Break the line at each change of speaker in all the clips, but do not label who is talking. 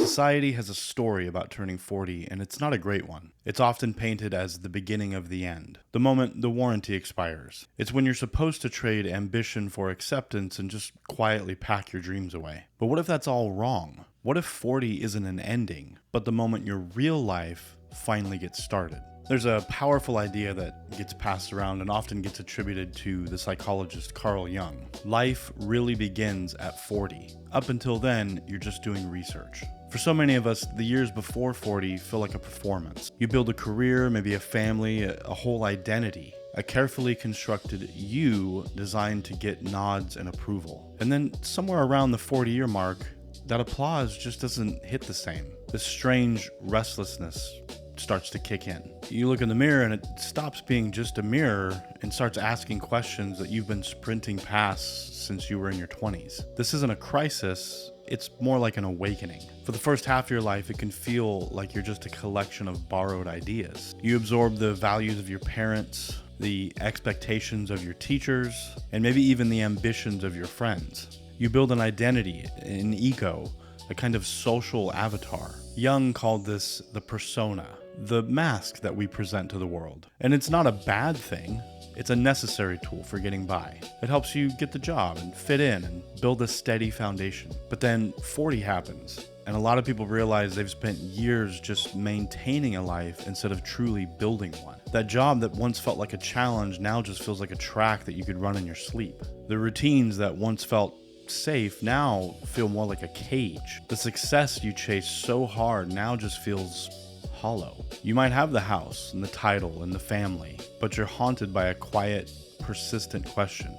Society has a story about turning 40, and it's not a great one. It's often painted as the beginning of the end, the moment the warranty expires. It's when you're supposed to trade ambition for acceptance and just quietly pack your dreams away. But what if that's all wrong? What if 40 isn't an ending, but the moment your real life finally gets started? There's a powerful idea that gets passed around and often gets attributed to the psychologist Carl Jung. Life really begins at 40. Up until then, you're just doing research. For so many of us, the years before 40 feel like a performance. You build a career, maybe a family, a whole identity. A carefully constructed you designed to get nods and approval. And then somewhere around the 40-year mark, that applause just doesn't hit the same. This strange restlessness starts to kick in. You look in the mirror and it stops being just a mirror and starts asking questions that you've been sprinting past since you were in your 20s. This isn't a crisis, it's more like an awakening. For the first half of your life, it can feel like you're just a collection of borrowed ideas. You absorb the values of your parents, the expectations of your teachers, and maybe even the ambitions of your friends. You build an identity, an ego, a kind of social avatar. Jung called this the persona, the mask that we present to the world. And it's not a bad thing. It's a necessary tool for getting by. It helps you get the job and fit in and build a steady foundation. But then 40 happens, and a lot of people realize they've spent years just maintaining a life instead of truly building one. That job that once felt like a challenge now just feels like a track that you could run in your sleep. The routines that once felt safe now feel more like a cage. The success you chase so hard now just feels hollow. You might have the house and the title and the family, but you're haunted by a quiet, persistent question.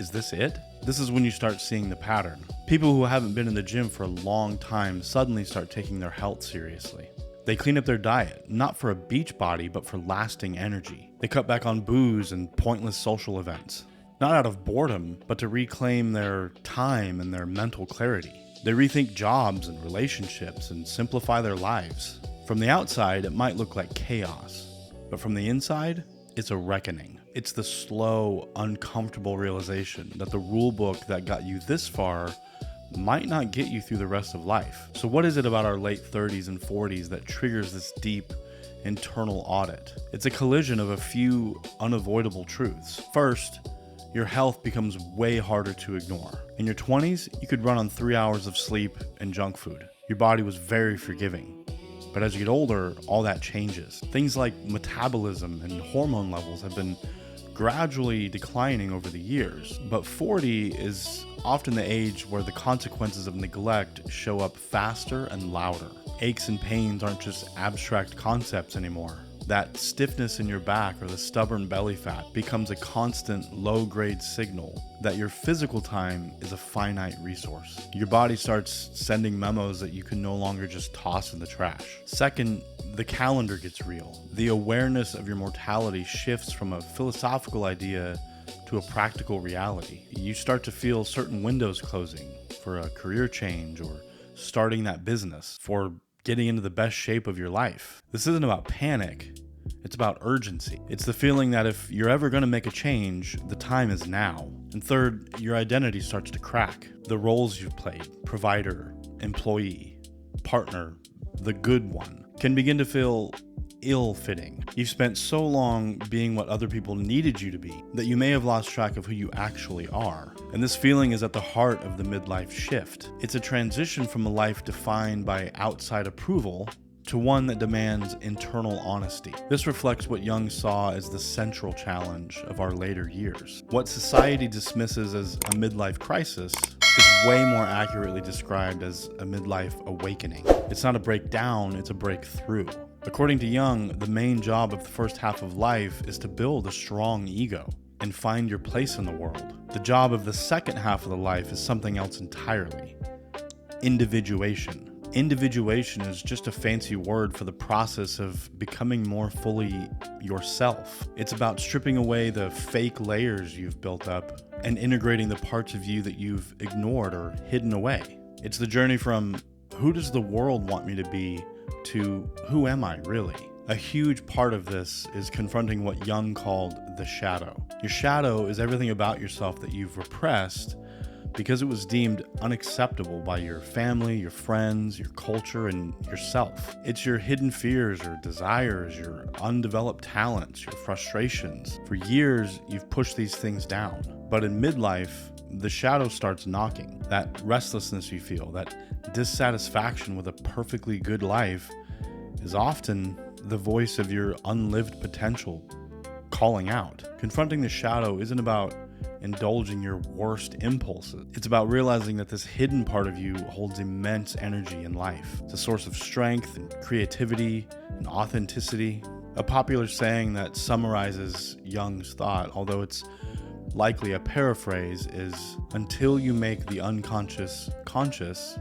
Is this it? This is when you start seeing the pattern. People who haven't been in the gym for a long time suddenly start taking their health seriously. They clean up their diet, not for a beach body, but for lasting energy. They cut back on booze and pointless social events. Not out of boredom, but to reclaim their time and their mental clarity. They rethink jobs and relationships and simplify their lives. From the outside, it might look like chaos, but from the inside, it's a reckoning. It's the slow, uncomfortable realization that the rule book that got you this far might not get you through the rest of life. So what is it about our late 30s and 40s that triggers this deep internal audit? It's a collision of a few unavoidable truths. First, your health becomes way harder to ignore. In your 20s, you could run on 3 hours of sleep and junk food. Your body was very forgiving. But as you get older, all that changes. Things like metabolism and hormone levels have been gradually declining over the years. But 40 is often the age where the consequences of neglect show up faster and louder. Aches and pains aren't just abstract concepts anymore. That stiffness in your back or the stubborn belly fat becomes a constant low-grade signal that your physical time is a finite resource. Your body starts sending memos that you can no longer just toss in the trash. Second, the calendar gets real. The awareness of your mortality shifts from a philosophical idea to a practical reality. You start to feel certain windows closing for a career change or starting that business, for getting into the best shape of your life. This isn't about panic, it's about urgency. It's the feeling that if you're ever going to make a change, the time is now. And third, your identity starts to crack. The roles you've played, provider, employee, partner, the good one, can begin to feel ill-fitting. You've spent so long being what other people needed you to be that you may have lost track of who you actually are. And this feeling is at the heart of the midlife shift. It's a transition from a life defined by outside approval to one that demands internal honesty. This reflects what Jung saw as the central challenge of our later years. What society dismisses as a midlife crisis is way more accurately described as a midlife awakening. It's not a breakdown, it's a breakthrough. According to Jung, the main job of the first half of life is to build a strong ego and find your place in the world. The job of the second half of the life is something else entirely. Individuation. Individuation is just a fancy word for the process of becoming more fully yourself. It's about stripping away the fake layers you've built up and integrating the parts of you that you've ignored or hidden away. It's the journey from who does the world want me to be to who am I really? A huge part of this is confronting what Jung called the shadow. Your shadow is everything about yourself that you've repressed because it was deemed unacceptable by your family, your friends, your culture, and yourself. It's your hidden fears or desires, your undeveloped talents, your frustrations. For years, you've pushed these things down. But in midlife, the shadow starts knocking. That restlessness you feel, that dissatisfaction with a perfectly good life is often the voice of your unlived potential calling out. Confronting the shadow isn't about indulging your worst impulses. It's about realizing that this hidden part of you holds immense energy in life. It's a source of strength and creativity and authenticity. A popular saying that summarizes Jung's thought, although it's likely a paraphrase, is, "Until you make the unconscious conscious,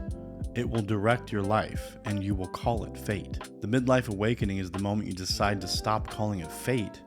it will direct your life and you will call it fate." The midlife awakening is the moment you decide to stop calling it fate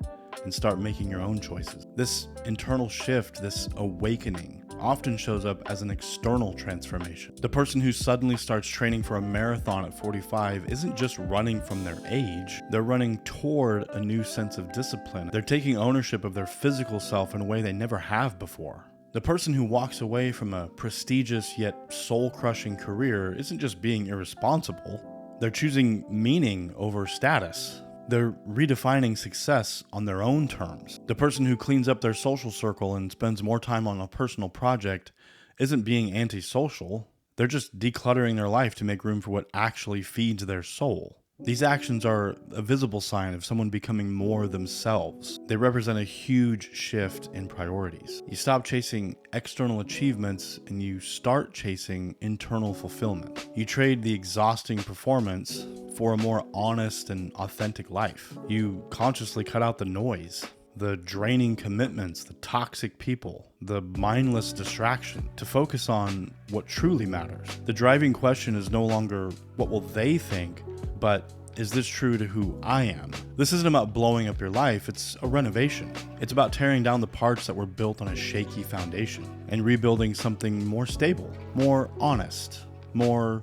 and start making your own choices. This internal shift, this awakening, often shows up as an external transformation. The person who suddenly starts training for a marathon at 45 isn't just running from their age, they're running toward a new sense of discipline. They're taking ownership of their physical self in a way they never have before. The person who walks away from a prestigious yet soul-crushing career isn't just being irresponsible, they're choosing meaning over status. They're redefining success on their own terms. The person who cleans up their social circle and spends more time on a personal project isn't being antisocial. They're just decluttering their life to make room for what actually feeds their soul. These actions are a visible sign of someone becoming more themselves. They represent a huge shift in priorities. You stop chasing external achievements and you start chasing internal fulfillment. You trade the exhausting performance for a more honest and authentic life. You consciously cut out the noise, the draining commitments, the toxic people, the mindless distraction, to focus on what truly matters. The driving question is no longer what will they think, but is this true to who I am? This isn't about blowing up your life, it's a renovation. It's about tearing down the parts that were built on a shaky foundation and rebuilding something more stable, more honest, more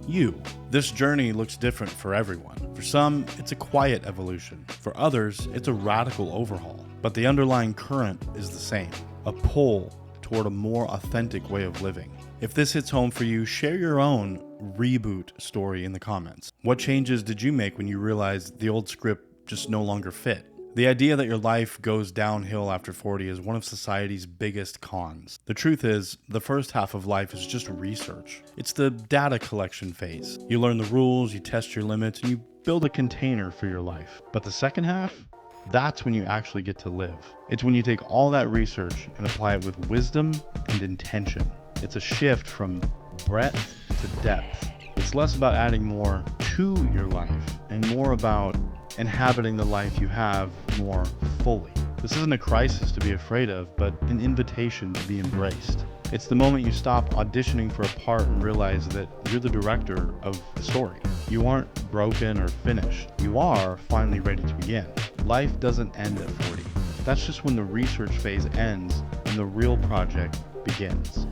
you. This journey looks different for everyone. For some, it's a quiet evolution. For others, it's a radical overhaul. But the underlying current is the same, a pull toward a more authentic way of living. If this hits home for you, share your own reboot story in the comments. What changes did you make when you realized the old script just no longer fit? The idea that your life goes downhill after 40 is one of society's biggest cons. The truth is, the first half of life is just research. It's the data collection phase. You learn the rules, you test your limits, and you build a container for your life. But the second half? That's when you actually get to live. It's when you take all that research and apply it with wisdom and intention. It's a shift from breadth to depth. It's less about adding more to your life and more about inhabiting the life you have more fully. This isn't a crisis to be afraid of, but an invitation to be embraced. It's the moment you stop auditioning for a part and realize that you're the director of the story. You aren't broken or finished. You are finally ready to begin. Life doesn't end at 40. That's just when the research phase ends and the real project begins.